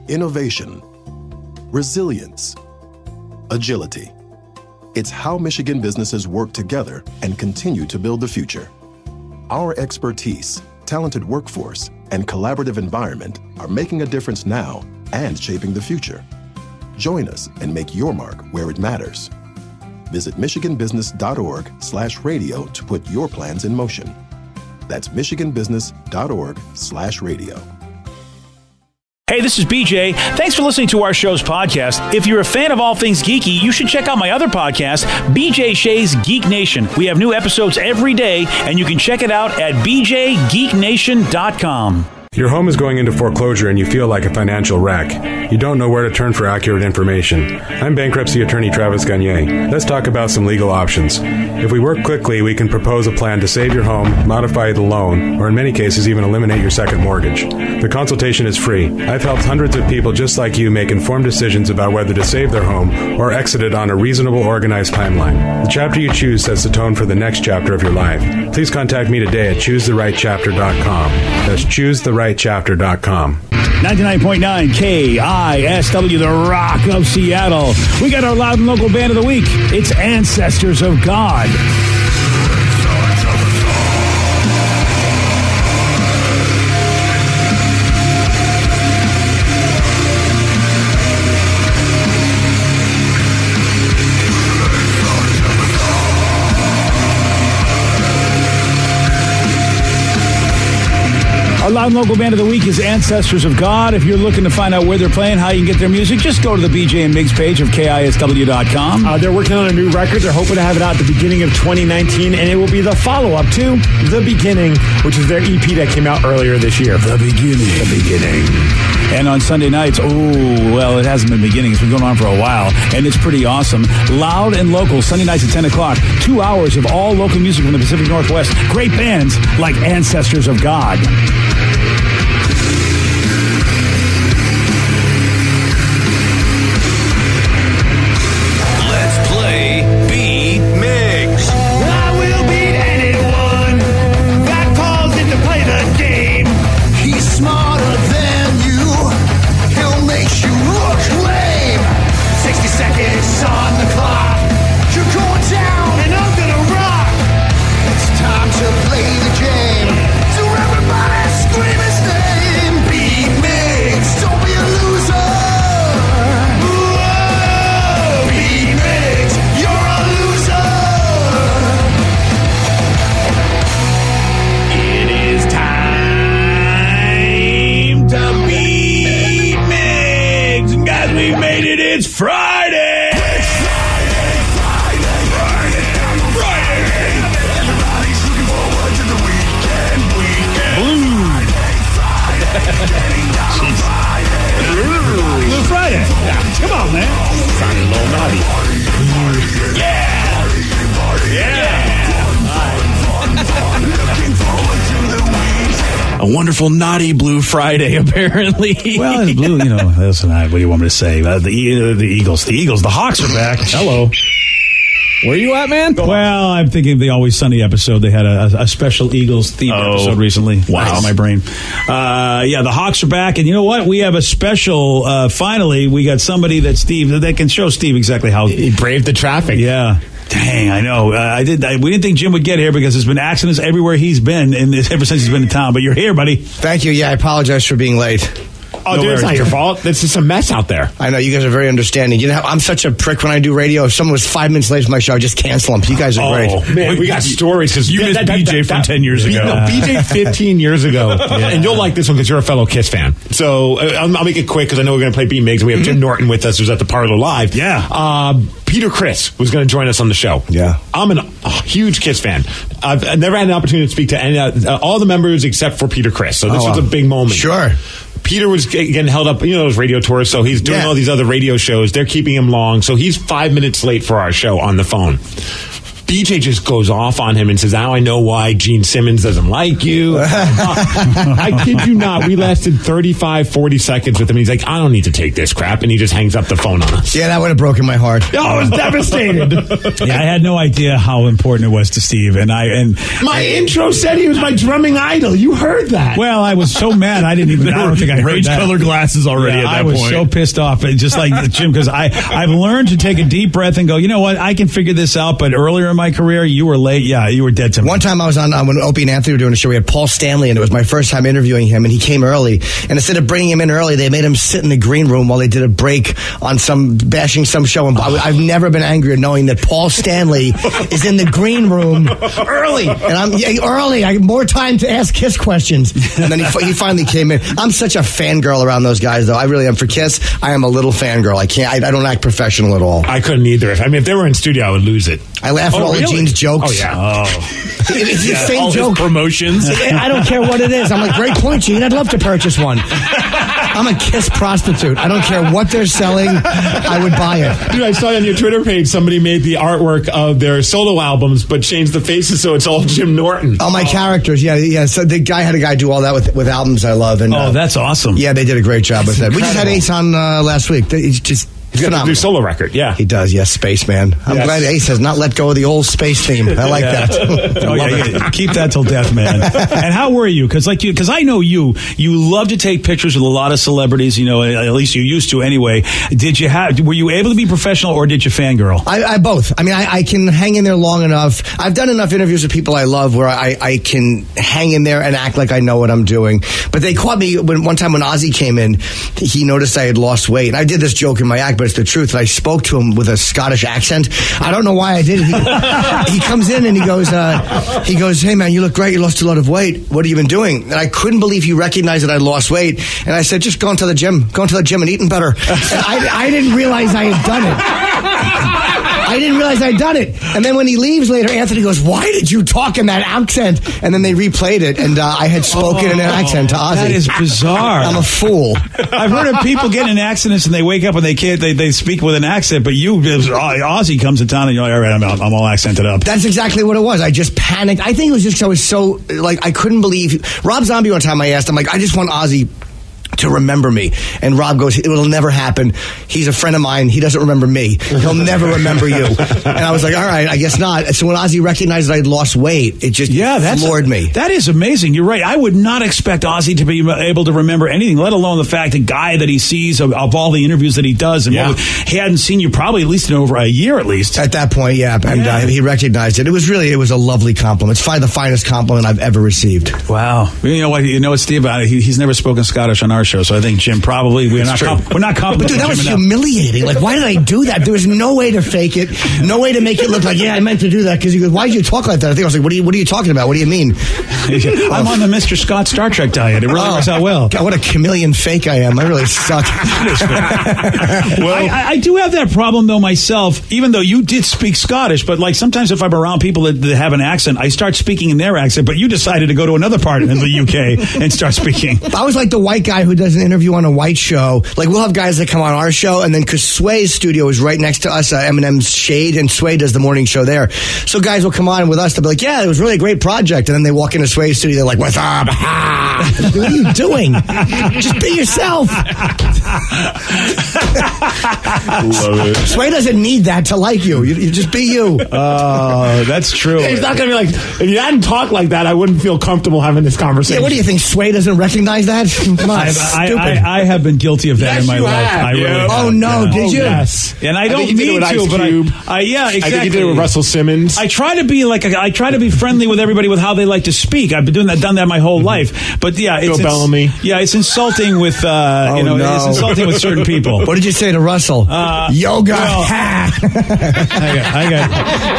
innovation, resilience, agility. It's how Michigan businesses work together and continue to build the future. Our expertise, talented workforce, and collaborative environment are making a difference now and shaping the future. Join us and make your mark where it matters. Visit michiganbusiness.org/radio to put your plans in motion. That's michiganbusiness.org/radio. Hey, this is BJ. Thanks for listening to our show's podcast. If you're a fan of all things geeky, you should check out my other podcast, BJ Shea's Geek Nation. We have new episodes every day, and you can check it out at bjgeeknation.com. Your home is going into foreclosure and you feel like a financial wreck. You don't know where to turn for accurate information. I'm bankruptcy attorney Travis Gagne. Let's talk about some legal options. If we work quickly, we can propose a plan to save your home, modify the loan, or in many cases even eliminate your second mortgage. The consultation is free. I've helped hundreds of people just like you make informed decisions about whether to save their home or exit it on a reasonable, organized timeline. The chapter you choose sets the tone for the next chapter of your life. Please contact me today at choosetherightchapter.com. That's choosetherightchapter.com. 99.9 KISW, the Rock of Seattle. We got our loud and local band of the week. It's Ancestors of God. Our loud and local band of the week is Ancestors of God. If you're looking to find out where they're playing, how you can get their music, just go to the BJ and Migs page of KISW.com. They're working on a new record. They're hoping to have it out at the beginning of 2019, and it will be the follow-up to The Beginning, which is their EP that came out earlier this year. The Beginning. And on Sunday nights, it hasn't been beginning. It's been going on for a while, and it's pretty awesome. Loud and local, Sunday nights at 10 o'clock. 2 hours of all local music from the Pacific Northwest. Great bands like Ancestors of God. Wonderful naughty Blue Friday, apparently. Well, it's blue, listen, what do you want me to say? The Eagles, the Hawks are back. Hello. Where are you at, man? Well, I'm thinking of the Always Sunny episode. They had a special Eagles themed episode recently. Wow. My brain. The Hawks are back. And you know what? We have a special, finally, we got somebody that can show Steve exactly how he braved the traffic. Yeah. Dang, I know. We didn't think Jim would get here because there's been accidents everywhere he's been ever since he's been in town. But you're here, buddy. Thank you. Yeah, I apologize for being late. Oh, dude, it's not your fault. It's just a mess out there. I know. You guys are very understanding. I'm such a prick when I do radio. If someone was 5 minutes late for my show, I just cancel them. You guys are great. Oh, man, we got stories. Because you missed BJ from 10 years ago. No, BJ 15 years ago. Yeah. And you'll like this one because you're a fellow KISS fan. So I'll make it quick because I know we're going to play Beat Migs. And we have Jim Norton with us, who's at the Parlor Live. Yeah. Peter Criss was going to join us on the show. Yeah. I'm a huge KISS fan. I've never had an opportunity to speak to any all the members except for Peter Criss. So this was a big moment. Sure. Peter was getting held up, those radio tours, so he's doing all these other radio shows. They're keeping him long, so he's 5 minutes late for our show on the phone. BJ just goes off on him and says, now I know why Gene Simmons doesn't like you. I kid you not. We lasted 35, 40 seconds with him. He's like, I don't need to take this crap. And he just hangs up the phone on us. Yeah, that would have broken my heart. Oh, I was devastated. Yeah, I had no idea how important it was to Steve. And my intro said he was my drumming idol. You heard that. Well, I was so mad. I don't think I heard that. Rage-colored glasses already at that point. I was so pissed off. Just like Jim, because I've learned to take a deep breath and go, you know what? I can figure this out. But earlier in my career, you were late. Yeah, you were dead to me. One time I was on, when Opie and Anthony were doing a show, we had Paul Stanley, and it was my first time interviewing him, and he came early. And instead of bringing him in early, they made him sit in the green room while they did a break on bashing some show. And I've never been angrier knowing that Paul Stanley is in the green room early. And I'm early. I have more time to ask Kiss questions. And then he finally came in. I'm such a fangirl around those guys, though. I really am. For Kiss, I am a little fangirl. I don't act professional at all. I couldn't either. If they were in studio, I would lose it. I laugh at all of Gene's jokes. Oh, yeah. It's the same all joke. His promotions. I don't care what it is. I'm like, great point, Gene. I'd love to purchase one. I'm a Kiss prostitute. I don't care what they're selling. I would buy it. Dude, I saw on your Twitter page somebody made the artwork of their solo albums, but changed the faces so it's all Jim Norton. Oh, my characters. Yeah. So the guy had a guy do all that with albums I love. And that's awesome. Yeah, they did a great job with that. We just had Ace on last week. He's just. He's got a new solo record, yeah. He does, yes, Spaceman. I'm glad Ace has not let go of the old space theme. I like that. Keep that till death, man. And how were you? Because I know you love to take pictures with a lot of celebrities, at least you used to anyway. Were you able to be professional or did you fangirl? I both. I mean, I can hang in there long enough. I've done enough interviews with people I love where I can hang in there and act like I know what I'm doing. But they caught me one time when Ozzy came in, he noticed I had lost weight. And I did this joke in my act, but it's the truth. I spoke to him with a Scottish accent. I don't know why I did it. He comes in and he goes, hey man, you look great. You lost a lot of weight. What have you been doing? And I couldn't believe he recognized that I lost weight. And I said, just going to the gym and eating better. And I didn't realize I had done it. I didn't realize I'd done it. And then when he leaves later, Anthony goes, why did you talk in that accent? And then they replayed it, and I had spoken in an accent to Ozzy. That is bizarre. I'm a fool. I've heard of people getting in accidents and they wake up and they speak with an accent, but Ozzy comes to town and you're like, all right, I'm all accented up. That's exactly what it was. I just panicked. I think it was just I was so, I couldn't believe. Rob Zombie one time I asked him, I just want Ozzy to remember me. And Rob goes, it will never happen. He's a friend of mine. He doesn't remember me. He'll never remember you. And I was like, all right, I guess not. So when Ozzy recognized that I'd lost weight, it just floored me. That is amazing. You're right. I would not expect Ozzy to be able to remember anything, let alone the fact the guy that he sees of all the interviews that he does. And he hadn't seen you probably at least in over a year at least. At that point, yeah. And he recognized it. It was a lovely compliment. It's probably the finest compliment I've ever received. Wow. You know what, Steve? He's never spoken Scottish on our show, so I think Jim probably we're not competent. But dude, that was humiliating. Why did I do that? There was no way to fake it, no way to make it look like I meant to do that. Because he goes, why did you talk like that? I think I was like, what are you talking about? What do you mean? I'm on the Mr. Scott Star Trek diet. It really works out well. God, what a chameleon fake I am. I really suck. Well, I do have that problem though myself. Even though you did speak Scottish, but sometimes if I'm around people that have an accent, I start speaking in their accent. But you decided to go to another part in the UK and start speaking. I was like the white guy who does an interview on a white show. We'll have guys that come on our show, and then because Sway's studio is right next to us, Eminem's Shade, and Sway does the morning show there. So guys will come on with us. They'll be like, yeah, it was really a great project. And then they walk into Sway's studio. They're like, what's up? What are you doing? Just be yourself. Love it. Sway doesn't need that to like you. You just be you. That's true. He's not going to be like, if you hadn't talked like that, I wouldn't feel comfortable having this conversation. Yeah, what do you think? Sway doesn't recognize that? Come on, stupid. I have been guilty of that in my life. I really have. Oh, no, did you? Yes. And I don't mean to, but yeah, exactly. I think you did it with Russell Simmons. I try to be friendly with everybody with how they like to speak. I've been done that my whole life. But yeah, Bill Bellamy. Yeah, it's insulting with it's insulting with certain people. What did you say to Russell? Yoga. Well, I got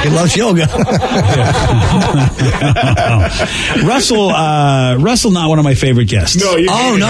he loves yoga. Russell, not one of my favorite guests. No,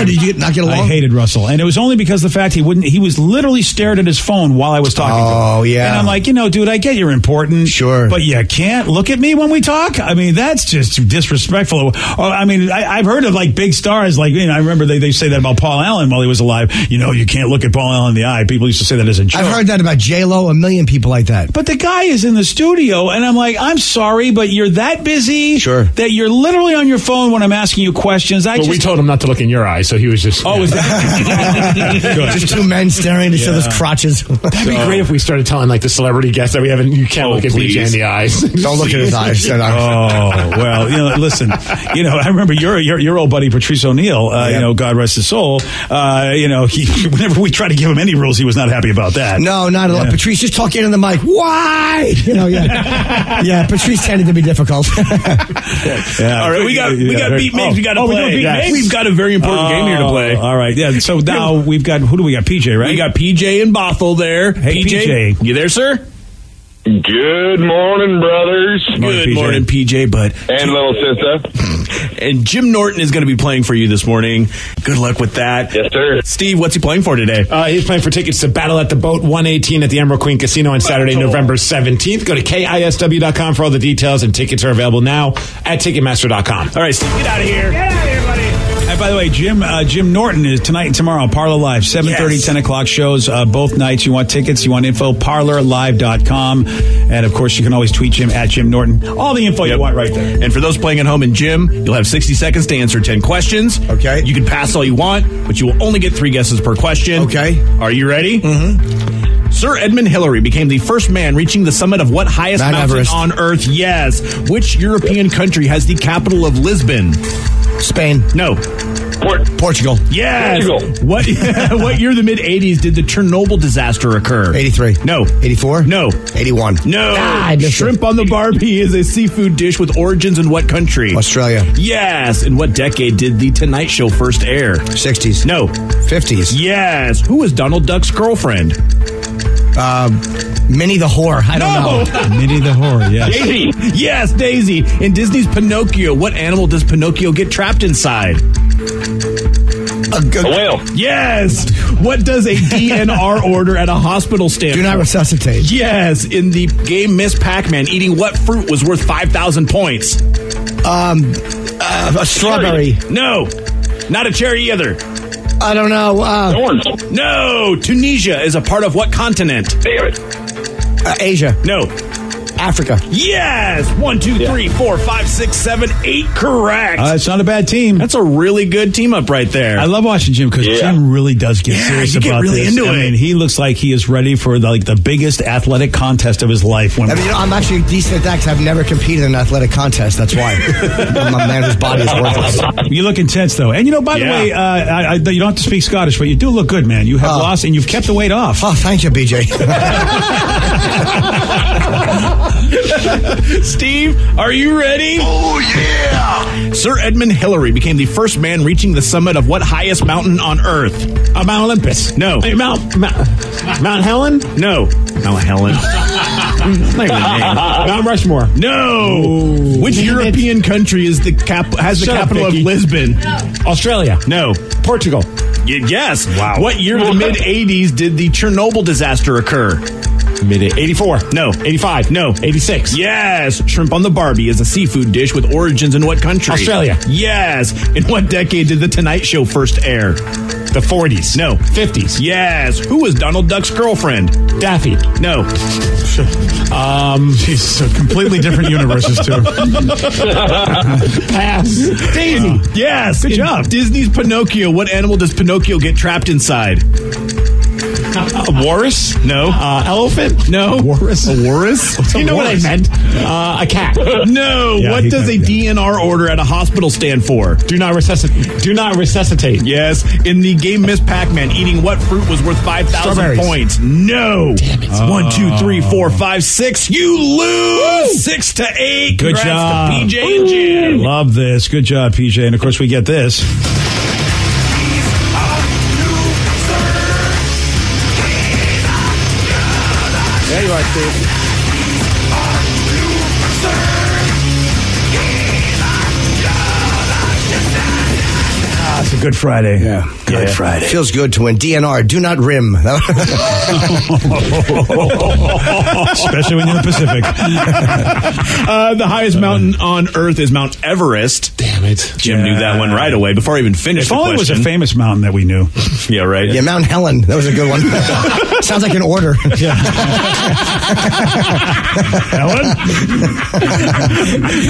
did you? not get along? I hated Russell. And it was only because of the fact he was literally stared at his phone while I was talking to him. Oh, yeah. And I'm like, dude, I get you're important. Sure. But you can't look at me when we talk? I mean, that's just disrespectful. I mean, I've heard of like big stars. Like, I remember they say that about Paul Allen while he was alive. You can't look at Paul Allen in the eye. People used to say that as a joke. I've heard that about J-Lo, a million people like that. But the guy is in the studio, and I'm like, I'm sorry, but you're that busy that you're literally on your phone when I'm asking you questions. We told him not to look in your eyes, so he was just... Oh, is that... Just two men staring at each other's crotches. That'd be great if we started telling like the celebrity guests that we haven't. You can't look at BJ in the eyes. Don't look at his eyes. Oh well, listen. I remember your old buddy Patrice O'Neill. God rest his soul. Whenever we tried to give him any rules, he was not happy about that. No, not at all. Patrice, just talk into the mic. Why? Yeah. Patrice tended to be difficult. All right, we got beat Migs. We got to play. We've got a very important game here to play. All right, yeah. So now we've got who do we got? PJ, right? We got PJ and Bothell there. Hey, PJ, you there, sir? Good morning, brothers. Good morning, PJ. And little sister. And Jim Norton is going to be playing for you this morning. Good luck with that. Yes, sir. Steve, what's he playing for today? He's playing for tickets to Battle at the Boat 118 at the Emerald Queen Casino on Saturday, November 17th. Go to KISW.com for all the details, and tickets are available now at Ticketmaster.com. All right, Steve, get out of here. Get out of here, buddy. And by the way, Jim Norton is tonight and tomorrow, Parlor Live, 7:30, 10 o'clock shows both nights. You want tickets, you want info, parlorlive.com. And, of course, you can always tweet Jim at Jim Norton. All the info you want right there. And for those playing at home in Jim, you'll have 60 seconds to answer 10 questions. Okay. You can pass all you want, but you will only get 3 guesses per question. Okay. Are you ready? Mm-hmm. Sir Edmund Hillary became the first man reaching the summit of what highest Mount mountain Everest. on Earth? Yes. Which European country has the capital of Lisbon? Spain. No. Portugal. Yes. Portugal. What year of the mid-'80s did the Chernobyl disaster occur? 83. No. 84. No. 81. No. I missed Shrimp on the Barbie is a seafood dish with origins in what country? Australia. Yes. In what decade did The Tonight Show first air? 60s. No. 50s. Yes. Who was Donald Duck's girlfriend? Minnie the whore. I don't know. Minnie the whore, yes. Daisy. Yes, Daisy. In Disney's Pinocchio, what animal does Pinocchio get trapped inside? A whale. Yes. What does a DNR order at a hospital stand Do not for? resuscitate. Yes. In the game Miss Pac-Man, eating what fruit was worth 5,000 points? A strawberry. No. Not a cherry either. I don't know. Orange. No. Tunisia is a part of what continent? Asia. No. Africa. Yes. 1, 2, 3, 4, 5, 6, 7, 8. Correct. It's not a bad team. That's a really good team up right there. I love watching Jim because Jim really does get serious you get about really this. into I it. mean, he looks like he is ready for the biggest athletic contest of his life. When I'm actually decent at that because I've never competed in an athletic contest. That's why. I'm a man whose body is worthless. you look intense, though. And, by the way, you don't have to speak Scottish, but you do look good, man. You have lost, and you've kept the weight off. Oh, thank you, BJ. Steve, are you ready? Oh, yeah. Sir Edmund Hillary became the first man reaching the summit of what highest mountain on Earth? Mount Olympus. No. Hey, Mount Helen? No. Mount Helen. It's not even a name. Mount Rushmore. No. Ooh. Which European country has the capital of Vicky. Lisbon? Australia. No. Portugal. Yes. Wow. What year of the mid-'80s did the Chernobyl disaster occur? Mid-84. No. 85. No. 86. Yes. Shrimp on the Barbie is a seafood dish with origins in what country? Australia. Yes. In what decade did The Tonight Show first air? The 40s. No. 50s. Yes. Who was Donald Duck's girlfriend? Daffy. No. Jeez, so completely different universes, too. Pass. Daisy. Yes. Good job. Disney's Pinocchio. What animal does Pinocchio get trapped inside? A walrus? No. Elephant? No. Walrus? A walrus? You know what I meant? A cat. No. Yeah, What does a DNR order at a hospital stand for? Do not resuscitate. Do not resuscitate. Yes. In the game Miss Pac-Man, eating what fruit was worth 5,000 Strawberries. points? No. Damn it. 1, 2, 3, 4, 5, 6. You lose 6 to 8. Good Congrats job. to PJ and Jim. Love this. Good job, PJ. And, of course, we get this. There you are, Steve. It's a good Friday. Yeah. Good Friday. Feels good to win. DNR, do not rim. Especially when you're in the Pacific. The highest mountain on Earth is Mount Everest. Damn it. Jim knew that one right away before I even finished If only it was a famous mountain that we knew. Yeah, right. Yeah, Mount Helen. That was a good one. Sounds like an order. Helen?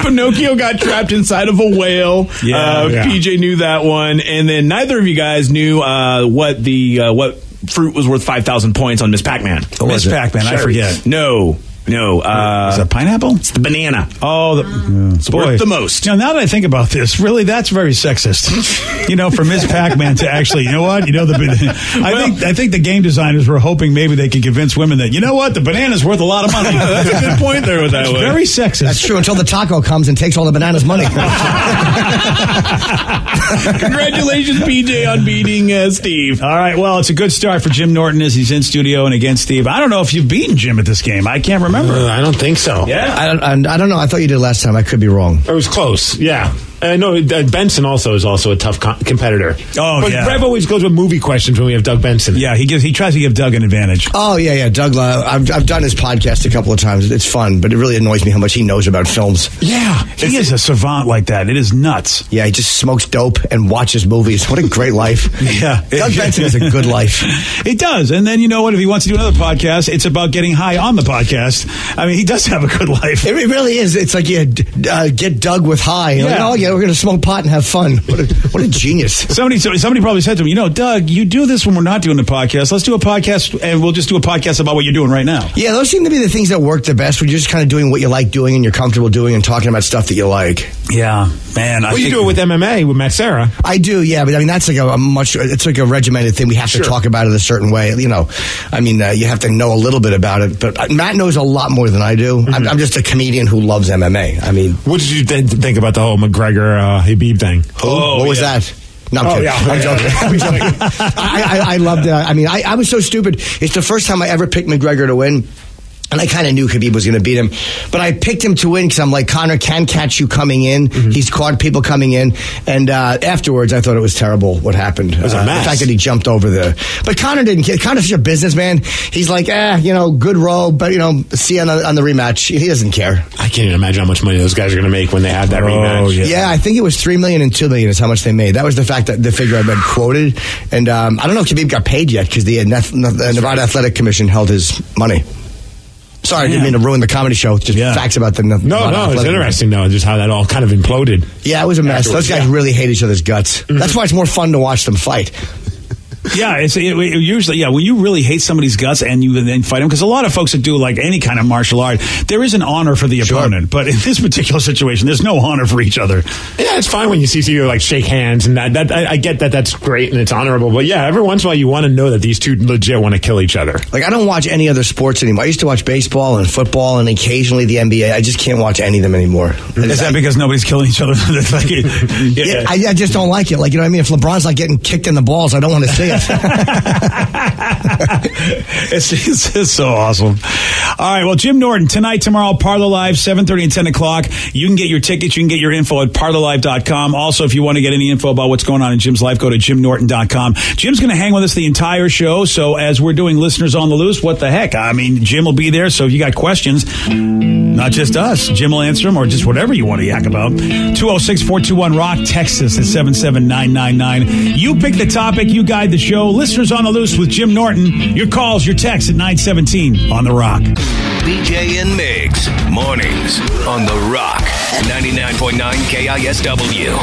Pinocchio got trapped inside of a whale. PJ knew that one. And then neither of you guys knew what fruit was worth 5,000 points on Miss Pac-Man. Miss Pac-Man, I forget. No. Is that pineapple? It's the banana. Oh, it's worth the most. Now that I think about this, really, that's very sexist. For Miss Pac-Man to actually, you know what? I think the game designers were hoping maybe they could convince women that, you know what, the banana's worth a lot of money. That's a good point there with that one. Very sexist. That's true until the taco comes and takes all the banana's money. Congratulations, PJ, on beating Steve. All right, well, it's a good start for Jim Norton as he's in studio and against Steve. I don't know if you've beaten Jim at this game. I can't remember. I don't think so. Yeah, I don't know. I thought you did last time. I could be wrong. It was close. Yeah. No, Benson also is a tough competitor. Oh, but Rev always goes with movie questions when we have Doug Benson. Yeah, he tries to give Doug an advantage. Oh, yeah. Doug, I've done his podcast a couple of times. It's fun, but it really annoys me how much he knows about films. Yeah, he is a savant like that. It is nuts. Yeah, he just smokes dope and watches movies. What a great life. Yeah. Doug Benson has a good life. It does. And then, you know what, if he wants to do another podcast, it's about getting high on the podcast. I mean, he does have a good life. It really is. It's like, get Doug with high. Yeah. Like, we're going to smoke pot and have fun. What a genius. Somebody probably said to him, Doug, you do this when we're not doing the podcast. Let's do a podcast, and we'll just do a podcast about what you're doing right now. Yeah, those seem to be the things that work the best when you're just kind of doing what you like doing and you're comfortable doing and talking about stuff that you like. Yeah, man. You do it with MMA, with Matt Serra. I do, yeah, but I mean, that's like it's like a regimented thing. We have to talk about it a certain way. You have to know a little bit about it, but Matt knows a lot more than I do. Mm-hmm. I'm just a comedian who loves MMA. I mean, what did you think about the whole McGregor Habib thing? What was that? No, I'm kidding. Yeah. I'm joking. I loved it. I mean, I was so stupid. It's the first time I ever picked McGregor to win. And I kind of knew Khabib was going to beat him. But I picked him to win because I'm like, Conor can catch you coming in. Mm-hmm. He's caught people coming in. And afterwards, I thought it was terrible what happened. It was a mess. The fact that he jumped over But Conor didn't care. Conor's such a businessman. He's like, good row, but, see you on the rematch. He doesn't care. I can't even imagine how much money those guys are going to make when they have that rematch. Yeah, I think it was $3 million and $2 million is how much they made. That was the figure I read quoted. And I don't know if Khabib got paid yet because the Nevada Athletic Commission held his money. Sorry, I didn't mean to ruin the comedy show. Just facts about the... No, it's interesting, though, just how that all kind of imploded. Yeah, it was a mess. Those guys really hate each other's guts. Mm-hmm. That's why it's more fun to watch them fight. Yeah, usually, when you really hate somebody's guts and you then fight them, because a lot of folks that do like any kind of martial art, there is an honor for the opponent, but in this particular situation, there's no honor for each other. Yeah, it's fine when you see you like shake hands and that I get that that's great and it's honorable, but yeah, every once in a while you want to know that these two legit want to kill each other. Like, I don't watch any other sports anymore. I used to watch baseball and football and occasionally the NBA. I just can't watch any of them anymore. Is that because nobody's killing each other? I just don't like it. Like, you know what I mean? If LeBron's like getting kicked in the balls, I don't want to see it. It's just so awesome. All right, well, Jim Norton tonight, tomorrow, Parlor Live, 7:30 and 10 o'clock. You can get your tickets. You can get your info at parlorlive.com. Also, if you want to get any info about what's going on in Jim's life, go to jimnorton.com. Jim's going to hang with us the entire show. So as we're doing Listeners on the Loose, what the heck? I mean, Jim will be there. So if you got questions, not just us, Jim will answer them, or just whatever you want to yak about. 206-421-ROCK. Text us at 77999. You pick the topic. You guide the show. Listeners on the Loose with Jim Norton. Your calls, your texts at 917 on The Rock. BJ and Migs, mornings on The Rock, 99.9 KISW.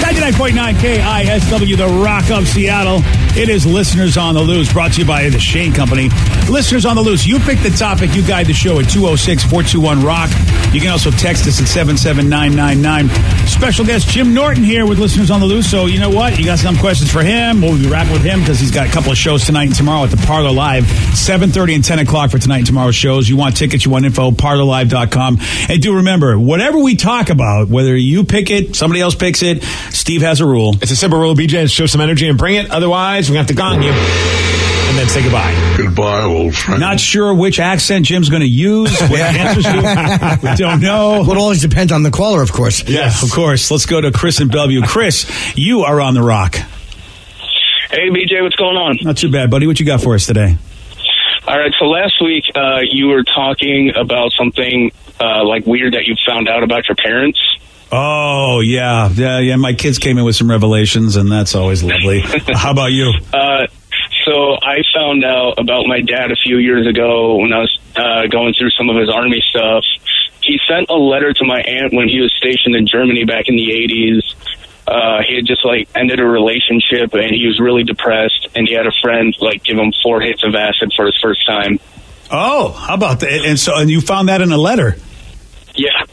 99.9 KISW, The Rock of Seattle. It is Listeners on the Loose, brought to you by the Shane Company. Listeners on the Loose, you pick the topic, you guide the show at 206-421-ROCK. You can also text us at 77999. Special guest Jim Norton here with Listeners on the Loose. So you know what? You got some questions for him. We'll be rocking with him because he's got a couple of shows tonight and tomorrow at the Parlor Live, 7:30 and 10 o'clock for tonight and tomorrow's shows. You want tickets, you want info, parlorlive.com. And do remember, whatever we talk about, whether you pick it, somebody else picks it, Steve has a rule. It's a simple rule, BJ. Show some energy and bring it. Otherwise, we're going to have to gong you. and then say goodbye. Goodbye, old friend. Not sure which accent Jim's going to use. What answers we don't know. Well, it always depends on the caller, of course. Yes, of course. Let's go to Chris in Bellevue. Chris, you are on the rock. Hey, BJ, what's going on? Not too bad, buddy. What you got for us today? All right, so last week you were talking about something like weird that you found out about your parents. Oh, yeah. My kids came in with some revelations, and that's always lovely. How about you? So I found out about my dad a few years ago when I was going through some of his Army stuff. He sent a letter to my aunt when he was stationed in Germany back in the 80s. He had just ended a relationship, and he was really depressed, and he had a friend give him 4 hits of acid for his first time. Oh, how about that? And you found that in a letter? Yeah.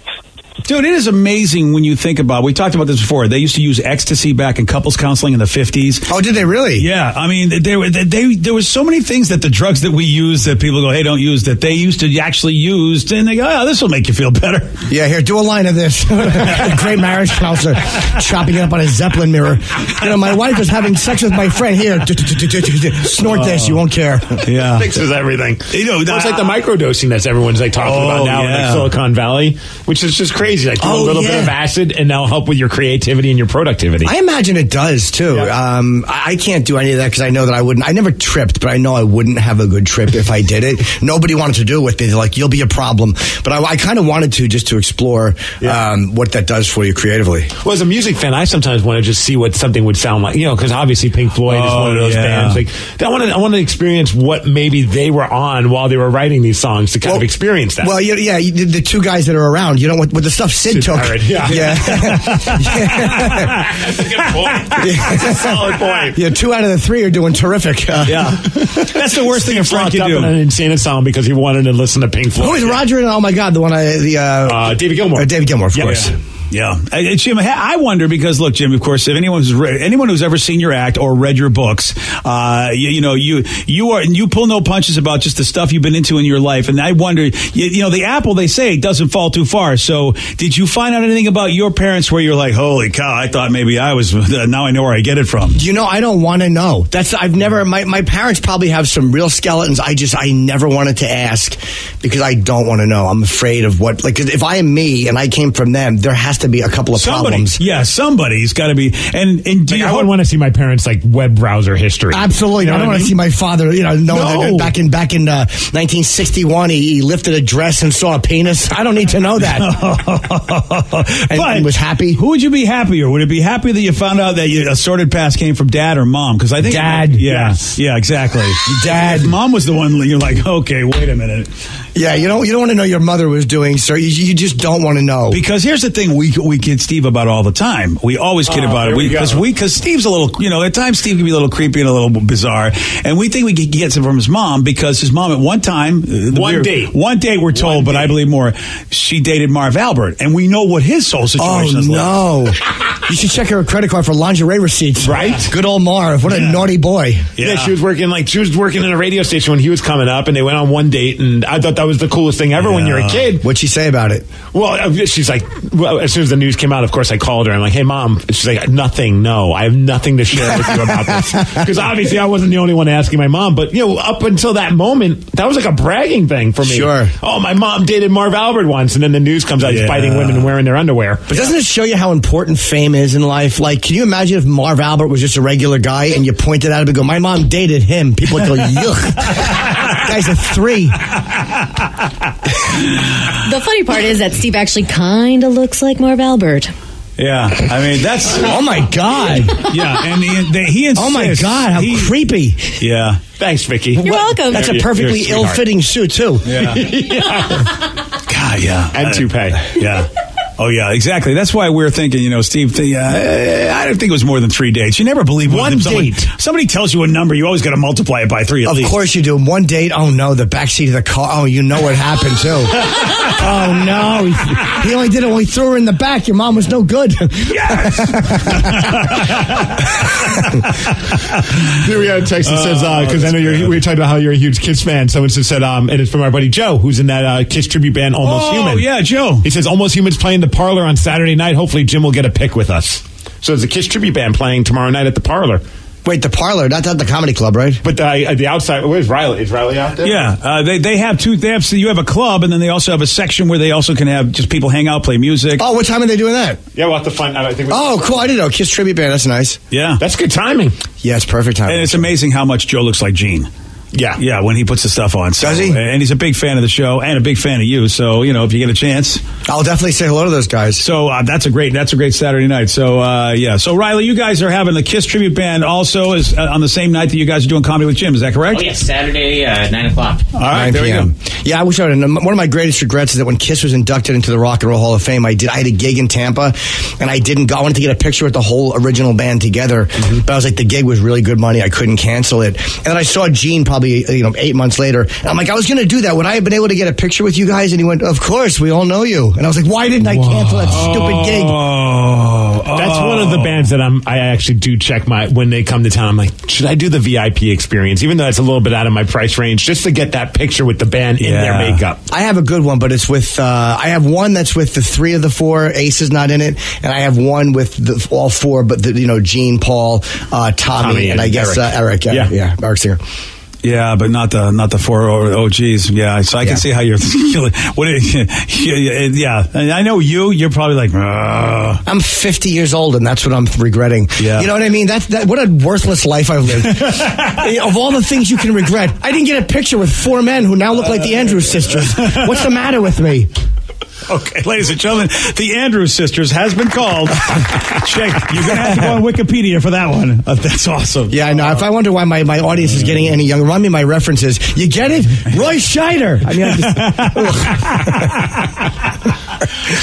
Dude, it is amazing when you think about it. We talked about this before. They used to use ecstasy back in couples counseling in the 50s. Oh, did they really? Yeah. I mean, there were so many things that the drugs that we use that people go, hey, don't use, that they used to actually use, and they go, oh, this will make you feel better. Yeah, here, do a line of this. Great marriage counselor chopping it up on a Zeppelin mirror. My wife was having sex with my friend. Here, snort this. You won't care. Yeah. Fixes everything. It's like the microdosing that everyone's talking about now in Silicon Valley, which is just crazy. Do a little bit of acid, and that'll help with your creativity and your productivity. I imagine it does, too. Yeah. I can't do any of that because I know that I wouldn't. I never tripped, but I know I wouldn't have a good trip if I did it. Nobody wanted to do it with me. They're like, you'll be a problem. But I kind of wanted to, just to explore what that does for you creatively. Well, as a music fan, I sometimes want to just see what something would sound like, because obviously Pink Floyd is one of those bands. I want to experience what maybe they were on while they were writing these songs to kind of experience that. Well, the 2 guys that are around, with the stuff Sid took. Yeah. That's a good point. That's a solid point. Yeah, 2 out of the 3 are doing terrific. That's the worst thing a friend can do. In an insane asylum because he wanted to listen to Pink Floyd. Who is Roger? Oh my God, the one David Gilmour. David Gilmour, of course. Yeah. Jim, I wonder because, look, Jim, of course, if anyone who's ever seen your act or read your books, you pull no punches about just the stuff you've been into in your life. And I wonder, the apple, they say, doesn't fall too far. So did you find out anything about your parents where you're like, holy cow, I thought maybe I was, now I know where I get it from? I don't want to know. My parents probably have some real skeletons. I never wanted to ask because I don't want to know. I'm afraid of if I am me and I came from them, there has to be a couple of problems. Yeah, somebody's got to be. And I wouldn't want to see my parents web browser history. Absolutely, I don't want to see my father. Knowing back in 1961, he lifted a dress and saw a penis. I don't need to know that. and was happy. Who would you be happier? Would it be happy that you found out that your assorted past came from dad or mom? Because I think dad. Yeah, exactly. Dad. If mom was the one. You're like, okay, wait a minute. Yeah, you don't want to know your mother was doing, sir. You just don't want to know. Because here's the thing we kid Steve about all the time. We always kid about it. Because Steve's a little, at times Steve can be a little creepy and a little bizarre. And we think we can get some from his mom because his mom at one time. One date we're told, but I believe more. She dated Marv Albert. And we know what his soul situation is like. Oh, no. You should check her credit card for lingerie receipts. Right? Good old Marv. What a naughty boy. Yeah, she was working in a radio station when he was coming up, and they went on one date, and I thought that was the coolest thing ever when you're a kid. What'd she say about it? Well, she's like, as soon as the news came out, of course, I called her. I'm like, hey, Mom. She's like, nothing. No, I have nothing to share with you about this. Because obviously I wasn't the only one asking my mom. But, up until that moment, that was like a bragging thing for me. Sure. Oh, my mom dated Marv Albert once. And then the news comes out, he's fighting women and wearing their underwear. But doesn't it show you how important fame is in life? Like, can you imagine if Marv Albert was just a regular guy and you pointed at him and go, my mom dated him? People would go, yuck. Guy's a 3. The funny part is that Steve actually kind of looks like Marv Albert. Yeah, I mean, that's... Oh, my God. Yeah, and he insists... Oh, my God, how creepy. Yeah. Thanks, Vicky. You're welcome. That's a perfectly ill-fitting suit, too. Yeah. God, yeah. And toupee. Yeah. Oh, yeah, exactly. That's why we're thinking, Steve, I don't think it was more than 3 dates. You never believe one date. Somebody tells you a number, you always got to multiply it by 3 at least. Of course you do. 1 date, oh, no, the backseat of the car. Oh, you know what happened, too. Oh, no. He only did it when we threw her in the back. Your mom was no good. Yes! Here we have a text that says, because I know we were talking about how you're a huge Kiss fan. Someone said, and it's from our buddy Joe, who's in that Kiss tribute band, Almost Human. Oh, yeah, Joe. He says, Almost Human's playing the Parlor on Saturday night. Hopefully Jim will get a pick with us. So there's a Kiss tribute band playing tomorrow night at the Parlor. Wait, the Parlor, not the comedy club, right? But the outside, where's Riley? Is Riley out there? Yeah, they have two. You have a club, and then they also have a section where they also can have just people hang out, play music. Oh, what time are they doing that? Yeah, we'll have to find out. I think. Oh, cool! I didn't know. Kiss tribute band. That's nice. Yeah, that's good timing. Yeah, it's perfect timing. And it's amazing how much Joe looks like Gene. Yeah, when he puts the stuff on. So, does he? And he's a big fan of the show and a big fan of you. So, if you get a chance, I'll definitely say hello to those guys. So that's a great Saturday night. So So Riley, you guys are having the Kiss tribute band also is on the same night that you guys are doing Comedy with Jim. Is that correct? Oh yes, Saturday 9:00. All right, 9 there p.m. we go. Yeah, I wish I would. One of my greatest regrets is that when Kiss was inducted into the Rock and Roll Hall of Fame, I had a gig in Tampa, and I didn't go. I wanted to get a picture with the whole original band together, but I was like, the gig was really good money. I couldn't cancel it. And then I saw Gene probably 8 months later, and I'm like, I was going to do that. Would I have been able to get a picture with you guys? And he went, of course, we all know you. And I was like, why didn't I cancel that stupid gig? That's one of the bands that I actually do check when they come to town. I'm like, should I do the VIP experience, even though it's a little bit out of my price range, just to get that picture with the band in their makeup? I have a good one, but it's with I have one that's with the 3 of the 4. Ace is not in it, and I have one with all 4, but Gene, Paul, Tommy, and I guess Eric. Eric Singer. Yeah, but not the 4 OGs. Yeah, so I can see how you're. Yeah, I know you're probably like. I'm 50 years old, and that's what I'm regretting. Yeah, you know what I mean. What a worthless life I've lived. Of all the things you can regret, I didn't get a picture with 4 men who now look like the Andrews sisters. What's the matter with me? Okay, ladies and gentlemen, the Andrews sisters has been called. Check. You're going to have to go on Wikipedia for that one. That's awesome. Yeah, I know. If I wonder why my audience is getting any younger, run me my references. You get it? Roy Scheider. I mean,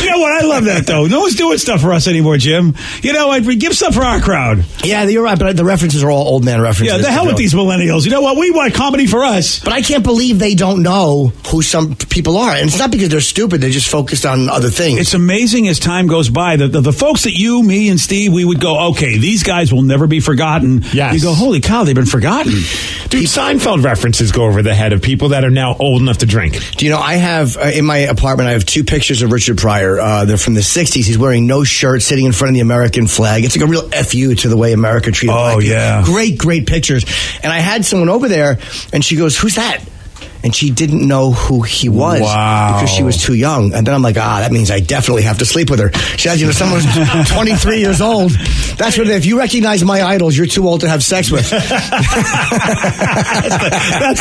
you know what? I love that, though. No one's doing stuff for us anymore, Jim. We give stuff for our crowd. Yeah, you're right, but the references are all old man references. Yeah, the hell with these millennials. You know what? We want comedy for us. But I can't believe they don't know who some people are. And it's not because they're stupid. They're just focused on other things. It's amazing as time goes by. The folks that you, me, and Steve, we would go, okay, these guys will never be forgotten. Yes. You go, holy cow, they've been forgotten. Dude, Seinfeld references go over the head of people that are now old enough to drink. Do you know, I have, in my apartment, I have 2 pictures of Richard Pryor. They're from the 60s. He's wearing no shirt, sitting in front of the American flag. It's like a real FU to the way America treated black people. Yeah. Great pictures. And I had someone over there, and she goes, who's that? And she didn't know who he was because she was too young. And then I'm like, that means I definitely have to sleep with her. She says, someone who's 23 years old. That's what, if you recognize my idols, you're too old to have sex with. That's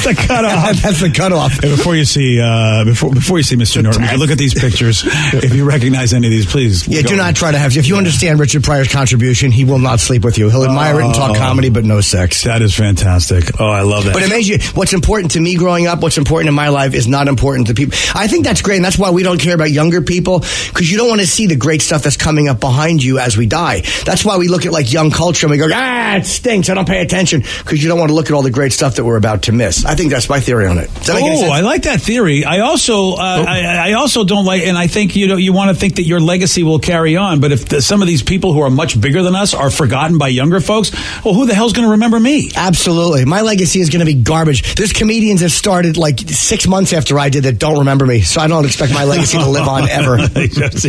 the cutoff. That's the cutoff. Hey, before you see Mr. Norton, if you look at these pictures, if you recognize any of these, please. Yeah, do not try to have. If you understand Richard Pryor's contribution, he will not sleep with you. He'll admire it and talk comedy, but no sex. That is fantastic. Oh, I love that. But it makes you. What's important to me growing up, what's important in my life is not important to people. I think that's great, and that's why we don't care about younger people, because you don't want to see the great stuff that's coming up behind you as we die. That's why we look at like young culture and we go, it stinks, I don't pay attention, because you don't want to look at all the great stuff that we're about to miss. I think that's my theory on it. Does that make any sense? I like that theory. I also I also don't like, and I think you want to think that your legacy will carry on, but if some of these people who are much bigger than us are forgotten by younger folks, well, who the hell's going to remember me? Absolutely. My legacy is going to be garbage. There's comedians that started like 6 months after I did that don't remember me, so I don't expect my legacy to live on ever. That's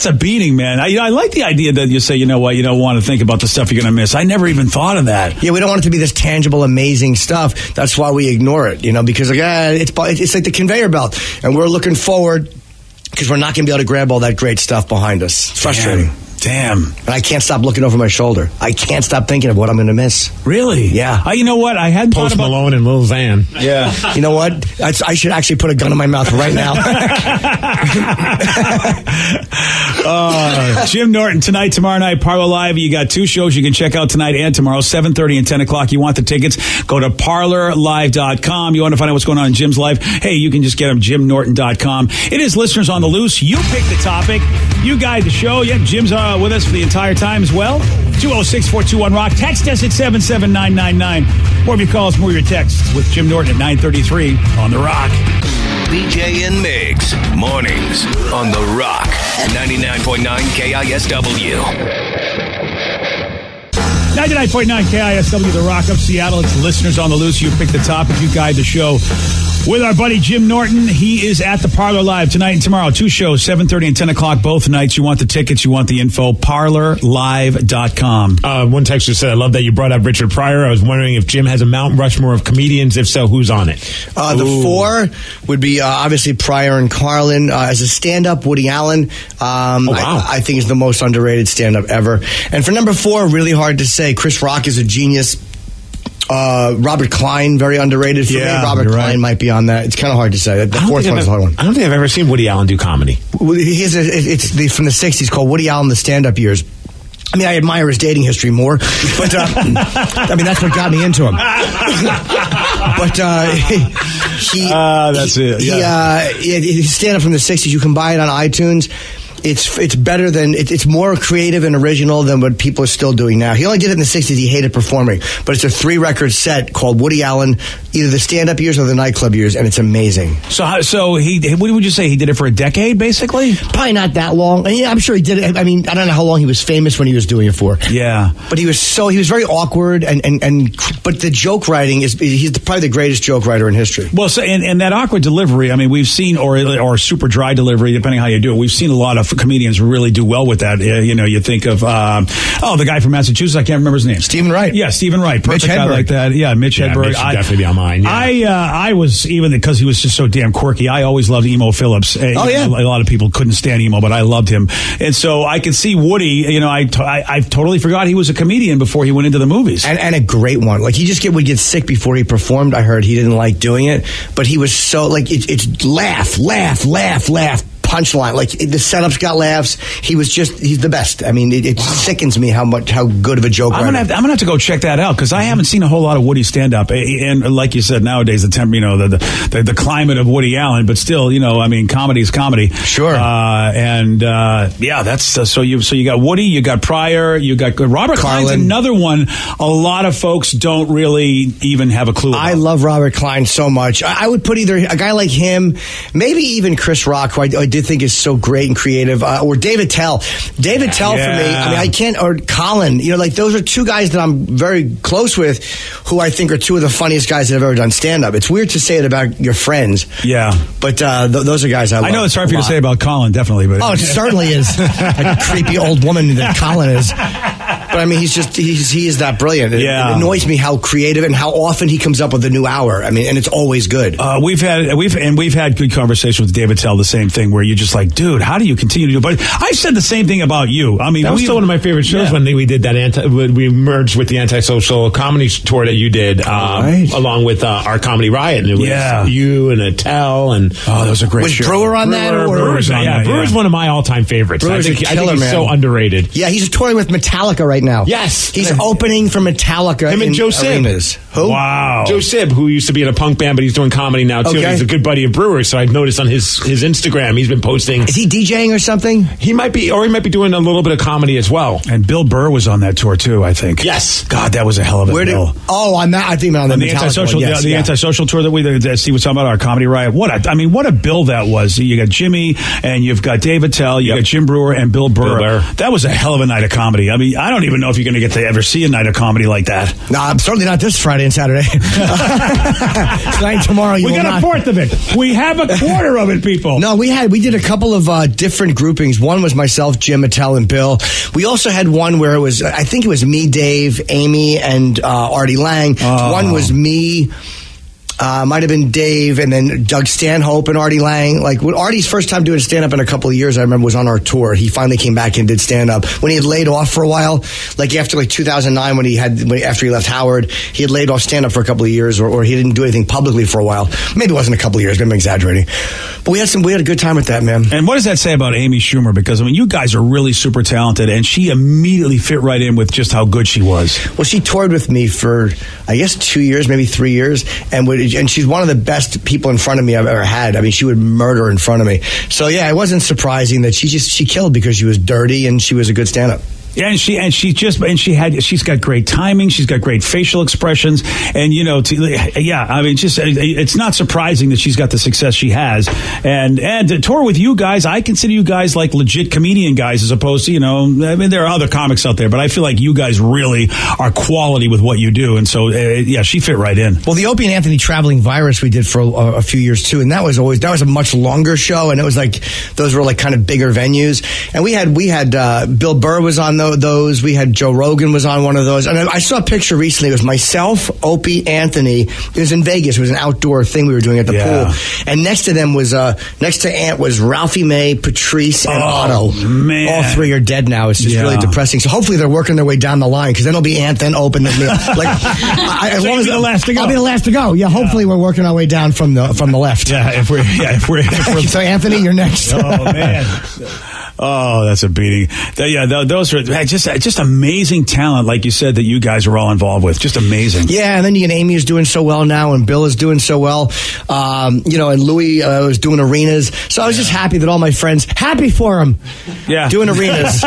a beating, man. I like the idea that you say, you know what, you don't want to think about the stuff you're going to miss. I never even thought of that. Yeah, we don't want it to be this tangible, amazing stuff. That's why we ignore it, because it's like the conveyor belt, and we're looking forward because we're not going to be able to grab all that great stuff behind us. It's frustrating. Damn. And I can't stop looking over my shoulder. I can't stop thinking of what I'm going to miss. Really? Yeah. You know what? I hadn't thought about Malone and Lil Xan. Yeah. You know what? I should actually put a gun in my mouth right now. Jim Norton tonight, tomorrow night, Parlor Live. You got 2 shows you can check out tonight and tomorrow, 7:30 and 10 o'clock. You want the tickets? Go to parlorlive.com. You want to find out what's going on in Jim's life? Hey, you can just get them, jimnorton.com. It is Listeners on the Loose. You pick the topic. You guide the show. Yep, Jim's with us for the entire time as well. 206-421-ROCK. Text us at 77999. More of your calls, more of your texts with Jim Norton at 9:33 on The Rock. BJ and Migs, mornings on The Rock, 99.9 KISW. 99.9 KISW, The Rock of Seattle. It's Listeners on the Loose. You pick the topic, you guide the show. with our buddy Jim Norton. He is at the Parlor Live tonight and tomorrow. 2 shows, 7:30 and 10 o'clock both nights. You want the tickets, you want the info, parlorlive.com. One texter said, I love that you brought up Richard Pryor. I was wondering if Jim has a Mount Rushmore of comedians. If so, who's on it? The 4 would be obviously Pryor and Carlin. As a stand-up, Woody Allen. I think is the most underrated stand-up ever. And for number 4, really hard to say. Chris Rock is a genius. Robert Klein, very underrated for me. Robert Klein might be on that. It's kind of hard to say. The 4th one is a hard one. I don't think I've ever seen Woody Allen do comedy. It's from the 60s called Woody Allen, the Stand-Up Years. I mean, I admire his dating history more, but I mean, that's what got me into him. But his stand-up from the 60s, you can buy it on iTunes. It's better than it's more creative and original than what people are still doing now. He only did it in the 60s. He hated performing, but it's a 3-record set called Woody Allen, either the stand-up years or the nightclub years, and it's amazing. So what would you say? He did it for a decade, basically? Probably not that long. Yeah, I'm sure he did it. I mean, I don't know how long he was famous when he was doing it for. Yeah, but he was very awkward, but the joke writing he's probably the greatest joke writer in history. Well, so and that awkward delivery. I mean, we've seen or super dry delivery, depending how you do it. We've seen a lot of comedians really do well with that. You think of the guy from Massachusetts. I can't remember his name. Stephen Wright. Yeah, Stephen Wright. Perfect guy like that. Yeah, Mitch Hedberg. Mitch should definitely be on mine. Yeah. I was, even because he was just so damn quirky. I always loved Emo Phillips. A lot of people couldn't stand Emo, but I loved him. And so I could see Woody. I totally forgot he was a comedian before he went into the movies. And a great one. Like he just would get sick before he performed. I heard he didn't like doing it, but he was so it's laugh. Punchline, like the setups got laughs. He's the best. I mean, it sickens me how good of a joke. I'm gonna have to go check that out because I haven't seen a whole lot of Woody stand up. And like you said, nowadays the climate of Woody Allen, but still, I mean, comedy is comedy. Sure. That's so you got Woody, you got Pryor, you got Robert Klein's another one. A lot of folks don't really even have a clue about. I love Robert Klein so much. I would put either a guy like him, maybe even Chris Rock, who I did think is so great and creative, or David Tell. David Tell for me, I mean, I can't, or Colin, those are 2 guys that I'm very close with who I think are 2 of the funniest guys that have ever done stand-up. It's weird to say it about your friends. Yeah. But those are guys I love. I know it's hard for you to say about Colin, definitely. But it certainly is. Like a creepy old woman that Colin is. But I mean, he is that brilliant. It annoys me how creative and how often he comes up with a new hour. I mean, and it's always good. We've had good conversation with David Tell, the same thing, where you're just like, dude, how do you continue to do it? But I said the same thing about you. I mean, that was still one of my favorite shows when we did that. We merged with the Antisocial Comedy tour that you did, along with our Comedy Riot. And it was you and Attell and those are great. Was shows. Brewer on that? Brewer's on that. Brewer's one of my all-time favorites. I think he's so underrated. Yeah, he's touring with Metallica right now. Yes, he's opening for Metallica. Him and Joe Sib. Who? Wow, Joe Sib, who used to be in a punk band, but he's doing comedy now too. Okay. He's a good buddy of Brewer's, so I've noticed on his Instagram he's been posting. Is he DJing or something? He might be doing a little bit of comedy as well. And Bill Burr was on that tour too, I think. Yes. God, that was a hell of a bill. On that, I think on the Antisocial, the Antisocial tour that Steve was talking about, our Comedy Riot. What a bill that was. You got Jimmy and you've got David Tell, you got Jim Brewer and Bill Burr. That was a hell of a night of comedy. I mean, I don't even know if you're going to get to ever see a night of comedy like that. No, I'm certainly not this Friday and Saturday. Tonight, tomorrow, we got a fourth of it. We have a quarter of it, people. No, we did a couple of different groupings. One was myself, Jim, Attell, and Bill. We also had one where I think it was me, Dave, Amy, and Artie Lang. One was me. Might have been Dave, and then Doug Stanhope and Artie Lang. Like when Artie's first time doing stand-up in a couple of years, I remember, was on our tour. He finally came back and did stand-up when he had laid off for a while. Like after 2009, after he left Howard, he had laid off stand-up for a couple of years, or he didn't do anything publicly for a while. Maybe it wasn't a couple of years. Maybe I'm exaggerating. But we had a good time with that, man. And what does that say about Amy Schumer? Because I mean, you guys are really super talented, and she immediately fit right in with just how good she was. Well, she toured with me for, I guess, 2 years, maybe 3 years, and she's one of the best people in front of me I've ever had. I mean, she would murder in front of me. So yeah, it wasn't surprising that she killed because she was dirty and she was a good stand-up. Yeah, she's got great timing. She's got great facial expressions, and it's not surprising that she's got the success she has. And to tour with you guys, I consider you guys like legit comedian guys, as opposed to there are other comics out there, but I feel like you guys really are quality with what you do, and so she fit right in. Well, the Opie and Anthony Traveling Virus we did for a few years too, and that was a much longer show, and it was like those were like kind of bigger venues, and we had Bill Burr was on those. We had Joe Rogan was on one of those. And I saw a picture recently. It was myself, Opie, Anthony. It was in Vegas. It was an outdoor thing we were doing at the pool. And next to them was, next to Ant was Ralphie May, Patrice, and Otto. Man. All three are dead now. It's just really depressing. So hopefully they're working their way down the line, because then it'll be Ant, then Open, then me. As long as the last to go. I'll be the last to go. Yeah, hopefully we're working our way down from the left. If we're So Anthony, you're next. Oh, man. Oh, that's a beating. Those are just amazing talent, like you said, that you guys are all involved with. Just amazing. Yeah, and then Amy is doing so well now, and Bill is doing so well. And Louis was doing arenas. So I was just happy that all my friends, happy for him. Yeah. Doing arenas.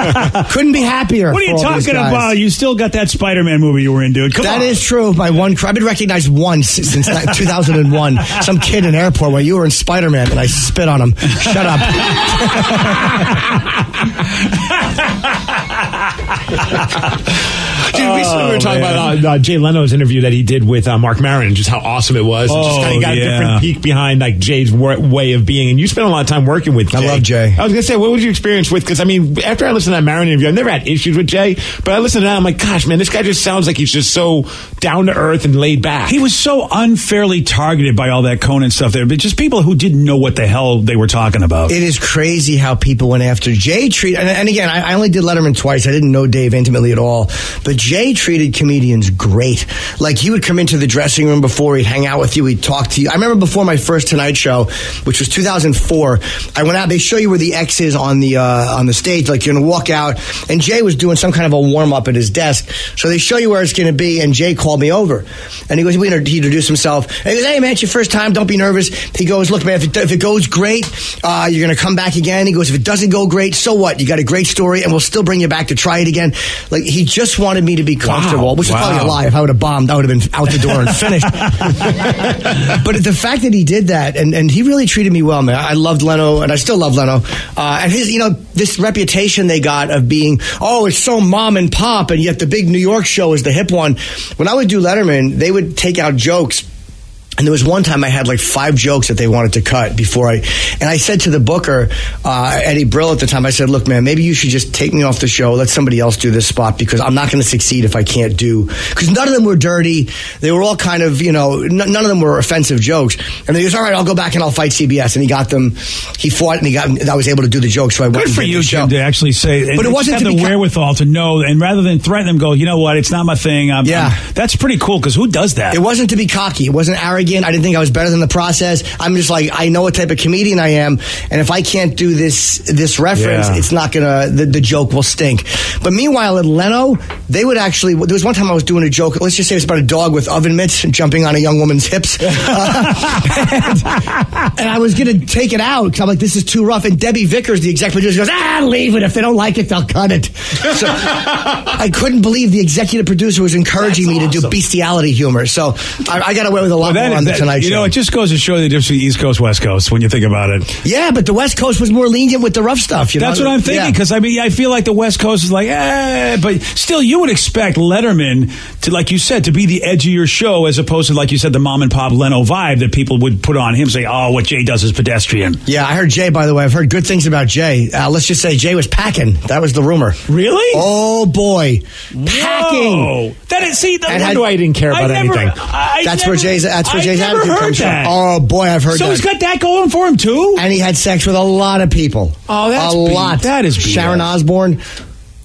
Couldn't be happier. What are you talking about? You still got that Spider-Man movie you were in, dude. Come on. That is true. I've been recognized once since 2001. Some kid in an airport where you were in Spider-Man, and I spit on him. Shut up. Dude, recently we were talking about Jay Leno's interview that he did with Mark Maron, and just how awesome it was. And just kind of got a different peek behind like Jay's way of being. And you spent a lot of time working with Jay. I love Jay. I was going to say, what was your experience with? Because, after I listened to that Maron interview, I've never had issues with Jay, but I listened to that, I'm like, gosh, man, this guy just sounds like he's just so down to earth and laid back. He was so unfairly targeted by all that Conan stuff there, but just people who didn't know what the hell they were talking about. It is crazy how people went after Jay. And again, I only did Letterman twice. I didn't know Dave intimately at all. But Jay treated comedians great. Like, he would come into the dressing room before, he'd hang out with you, he'd talk to you. I remember before my first Tonight Show, which was 2004, I went out, they show you where the X is on the stage, like you're going to walk out, and Jay was doing some kind of a warm-up at his desk. So they show you where it's going to be, and Jay called me over. And he introduced himself. And he goes, hey, man, it's your first time, don't be nervous. He goes, look, man, if it goes great, you're going to come back again. He goes, if it doesn't go great, so what? You got a great story, and we'll still bring you back to try it again. Like, he just wanted me to be comfortable, which is probably a lie. If I would have bombed, I would have been out the door and finished. But the fact that he did that, and he really treated me well, man. I loved Leno, and I still love Leno. And his, this reputation they got of being, it's so mom and pop, and yet the big New York show is the hip one. When I would do Letterman, they would take out jokes. And there was one time I had like 5 jokes that they wanted to cut and I said to the booker, Eddie Brill at the time, I said, look, man, maybe you should just take me off the show. Let somebody else do this spot, because I'm not going to succeed if I can't because none of them were dirty. They were all kind of, none of them were offensive jokes. And he goes, all right, I'll go back and I'll fight CBS. And he got them, he fought, and I was able to do the jokes. So I went. Good for you, Jim, to actually say, but it wasn't the wherewithal to know, and rather than threaten them, go, you know what, it's not my thing. That's pretty cool, because who does that? It wasn't to be cocky. It wasn't arrogant. I didn't think I was better than the process. I'm just like, I know what type of comedian I am, and if I can't do this reference, it's not gonna, the joke will stink. But meanwhile, at Leno, they would actually, there was one time I was doing a joke, let's just say it was about a dog with oven mitts jumping on a young woman's hips. And I was gonna take it out, because I'm like, this is too rough. And Debbie Vickers, the executive producer, goes, leave it. If they don't like it, they'll cut it. So I couldn't believe the executive producer was encouraging me to do bestiality humor. So I got away with a lot more on the Tonight Show. It just goes to show the difference between East Coast, West Coast when you think about it. Yeah, but the West Coast was more lenient with the rough stuff. That's what I'm thinking, because I feel like the West Coast is like, but still, you would expect Letterman to, like you said, to be the edge of your show, as opposed to, like you said, the mom and pop Leno vibe that people would put on him, say, what Jay does is pedestrian. Yeah, I heard Jay, by the way. I've heard good things about Jay. Let's just say Jay was packing. That was the rumor. Really? Oh, boy. Packing. Whoa. That is, I didn't care about anything. That's where Jay's attitude comes from. That. Oh, boy, I've heard that. So he's got that going for him, too? And he had sex with a lot of people. Oh, that's a lot. That is Sharon Osbourne.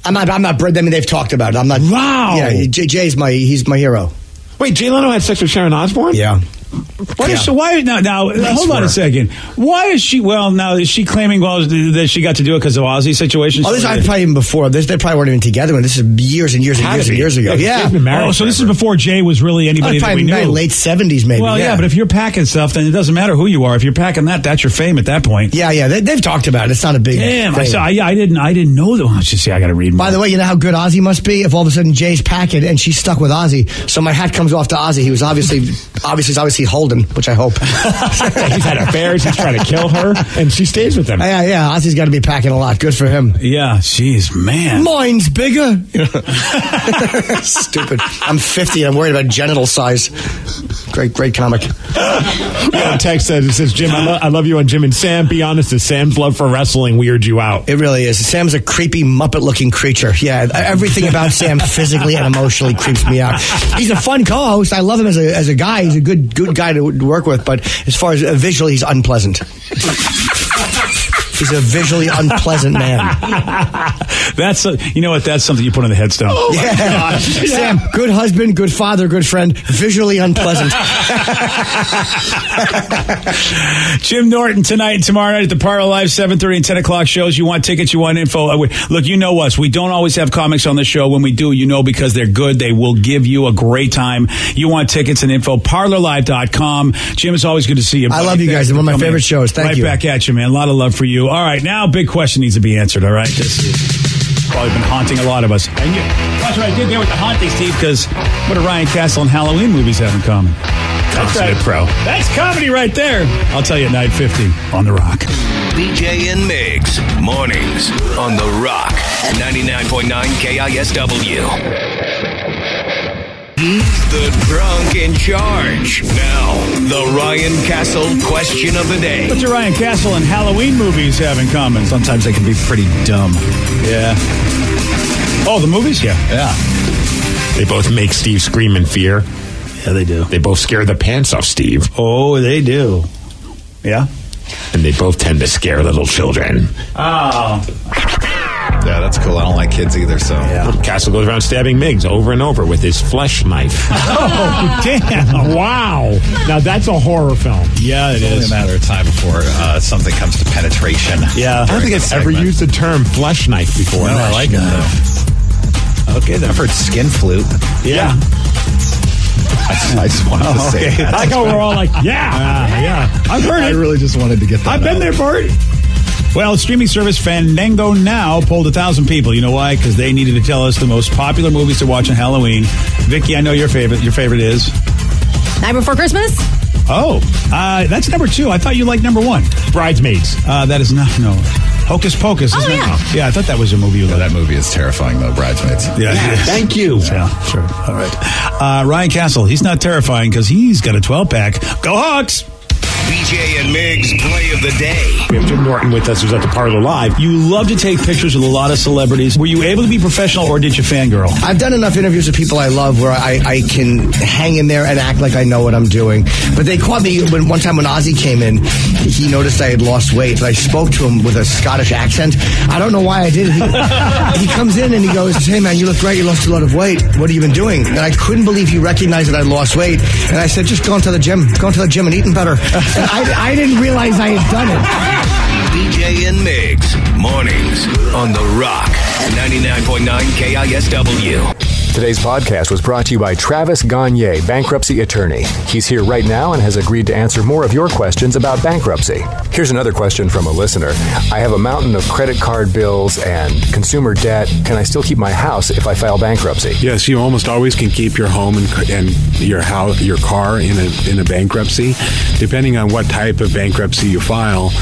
I'm not. I mean, they've talked about it. I'm not. Wow. Yeah, Jay's he's my hero. Wait, Jay Leno had sex with Sharon Osbourne? Yeah. Why now hold on a second. Why is she? Well, now is she claiming that she got to do it because of Ozzy's situation? Oh, this is probably even before. They probably weren't even together when this is years and years and years ago. Yeah. So this is before Jay was really anybody that we knew. Late 70s, maybe. Well, yeah, but if you're packing stuff, then it doesn't matter who you are. If you're packing that's your fame at that point. Yeah. They've talked about it. It's not a big thing. I didn't know that. Let's just see. I got to read more. By the way, you know how good Ozzy must be if all of a sudden Jay's packing and she's stuck with Ozzy. So my hat comes off to Ozzy. He was obviously Holden, which I hope. He's had affairs. He's trying to kill her, and she stays with him. Yeah. Ozzy's got to be packing a lot. Good for him. Yeah. Jeez, man. Mine's bigger. Stupid. I'm 50 and I'm worried about genital size. Great comic. Yeah, text says, Jim, I love you on Jim and Sam. Be honest, does Sam's love for wrestling weird you out? It really is. Sam's a creepy Muppet-looking creature. Yeah, everything about Sam physically and emotionally creeps me out. He's a fun co-host. I love him as a guy. He's a good guy to work with. But as far as visually, he's unpleasant. He's a visually unpleasant man. You know what? That's something you put on the headstone. Oh, yeah. Sam, good husband, good father, good friend, visually unpleasant. Jim Norton tonight and tomorrow night at the Parlor Live 7:30 and 10 o'clock shows. You want tickets, you want info. Look, you know us. We don't always have comics on the show. When we do, because they're good. They will give you a great time. You want tickets and info, parlorlive.com. Jim, it's always good to see you. I love you guys. They're one of my favorite shows. Thank you. Right back at you, man. A lot of love for you. All right, now big question needs to be answered, all right? This is probably been haunting a lot of us. And that's what I did there with the haunting, Steve, because what do Ryan Castle and Halloween movies have in common? That's right, pro. That's comedy right there. I'll tell you at 9:50 on The Rock. BJ and Migs, mornings on The Rock, 99.9 KISW. He's the drunk in charge. Now, the Ryan Castle question of the day. What do Ryan Castle and Halloween movies have in common? Sometimes they can be pretty dumb. Yeah. Oh, the movies? Yeah. They both make Steve scream in fear. Yeah, they do. They both scare the pants off Steve. Oh, they do. Yeah. And they both tend to scare little children. Oh. Yeah, that's cool. I don't like kids either, so. Yeah. Castle goes around stabbing Miggs over and over with his flesh knife. Oh, damn. Wow. Now, that's a horror film. Yeah, it is. It's only a matter of time before something comes to penetration. Yeah. I don't think I've ever used the term flesh knife before. No, I like it, though. Okay, then. I've heard skin flute. Yeah. I just wanted to say that. I like how we're all like, yeah. I've heard it. I really just wanted to get that I've been there for it. Well, streaming service Fandango Now polled 1,000 people. You know why? Because they needed to tell us the most popular movies to watch on Halloween. Vicky, I know your favorite. Your favorite is? Night Before Christmas? Oh, that's number 2. I thought you liked number 1. Bridesmaids. That is not, no. Hocus Pocus, isn't it? Yeah, I thought that was a movie you liked. That movie is terrifying, though, Bridesmaids. Yeah, thank you. Yeah, sure. All right. Ryan Castle, he's not terrifying because he's got a 12-pack. Go Hawks! BJ and Migs play of the day. We have Jim Norton with us, who's at the Parlor Live. You love to take pictures with a lot of celebrities. Were you able to be professional, or did you fangirl? I've done enough interviews with people I love where I can hang in there and act like I know what I'm doing. But they caught me one time when Ozzy came in. He noticed I had lost weight, and I spoke to him with a Scottish accent. I don't know why I did it. He comes in and he goes, "Hey man, you look great. You lost a lot of weight. What have you been doing?" And I couldn't believe he recognized that I lost weight. And I said, "Just going to the gym. Going to the gym and eating better." And I didn't realize I had done it. BJ and Migs, mornings on The Rock, 99.9 KISW. Today's podcast was brought to you by Travis Gagne, bankruptcy attorney. He's here right now and has agreed to answer more of your questions about bankruptcy. Here's another question from a listener. I have a mountain of credit card bills and consumer debt. Can I still keep my house if I file bankruptcy? Yes, you almost always can keep your home and your house, your car in a bankruptcy. Depending on what type of bankruptcy you file,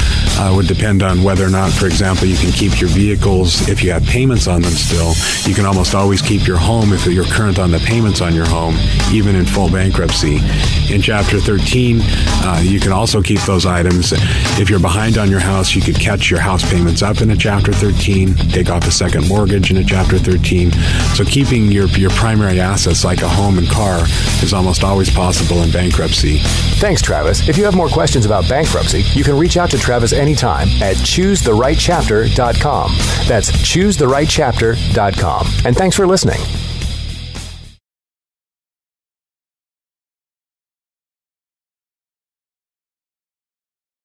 would depend on whether or not, for example, you can keep your vehicles if you have payments on them still. You can almost always keep your home if you're current on the payments on your home, even in full bankruptcy. In Chapter 13, you can also keep those items. If you're behind on your house, you could catch your house payments up in a Chapter 13, take off a second mortgage in a Chapter 13. So keeping your primary assets like a home and car is almost always possible in bankruptcy. Thanks, Travis. If you have more questions about bankruptcy, you can reach out to Travis anytime at choosetherightchapter.com. That's choosetherightchapter.com. And thanks for listening.